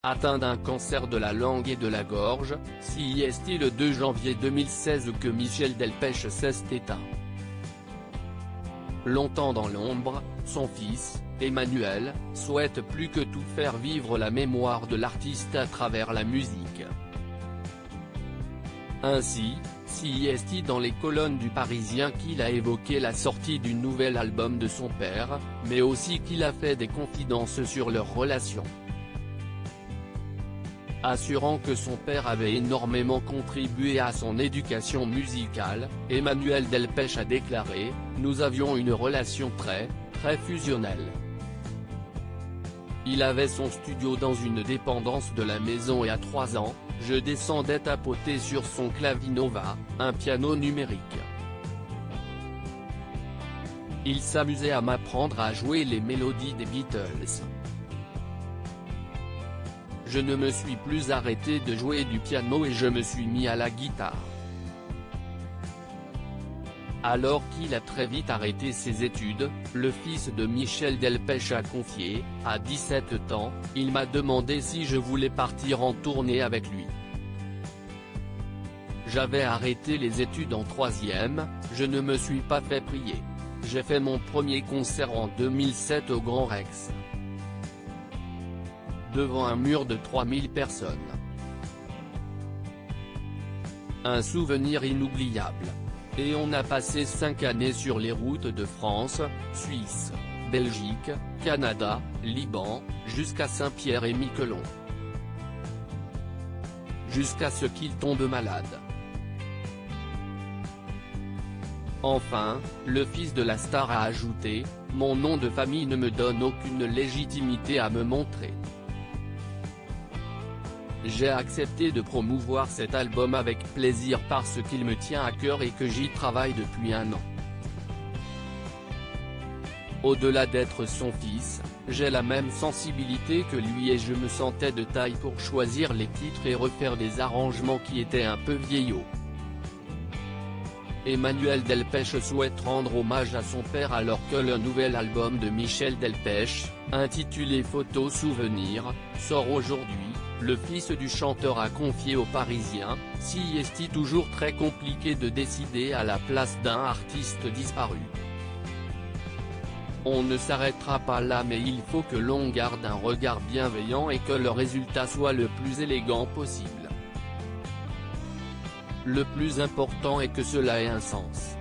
atteint d'un cancer de la langue et de la gorge. C'est le 2 janvier 2016 que Michel Delpech s'est éteint. Longtemps dans l'ombre, son fils, Emmanuel, souhaite plus que tout faire vivre la mémoire de l'artiste à travers la musique. Ainsi, c'est dans les colonnes du Parisien qu'il a évoqué la sortie du nouvel album de son père, mais aussi qu'il a fait des confidences sur leur relation. Assurant que son père avait énormément contribué à son éducation musicale, Emmanuel Delpech a déclaré « Nous avions une relation très fusionnelle. Il avait son studio dans une dépendance de la maison et à 3 ans, je descendais tapoter sur son clavinova, un piano numérique. Il s'amusait à m'apprendre à jouer les mélodies des Beatles. Je ne me suis plus arrêté de jouer du piano et je me suis mis à la guitare. Alors qu'il a très vite arrêté ses études, le fils de Michel Delpech a confié, à 17 ans, il m'a demandé si je voulais partir en tournée avec lui. J'avais arrêté les études en 3e, je ne me suis pas fait prier. J'ai fait mon premier concert en 2007 au Grand Rex. Devant un mur de 3000 personnes. Un souvenir inoubliable. Et on a passé 5 années sur les routes de France, Suisse, Belgique, Canada, Liban, jusqu'à Saint-Pierre et Miquelon. Jusqu'à ce qu'il tombe malade. Enfin, le fils de la star a ajouté « Mon nom de famille ne me donne aucune légitimité à me montrer. J'ai accepté de promouvoir cet album avec plaisir parce qu'il me tient à cœur et que j'y travaille depuis 1 an. Au-delà d'être son fils, j'ai la même sensibilité que lui et je me sentais de taille pour choisir les titres et refaire des arrangements qui étaient un peu vieillots. » Emmanuel Delpech souhaite rendre hommage à son père alors que le nouvel album de Michel Delpech, intitulé Photos Souvenirs, sort aujourd'hui. Le fils du chanteur a confié aux Parisiens, « C'est toujours très compliqué de décider à la place d'un artiste disparu. On ne s'arrêtera pas là mais il faut que l'on garde un regard bienveillant et que le résultat soit le plus élégant possible. Le plus important est que cela ait un sens. »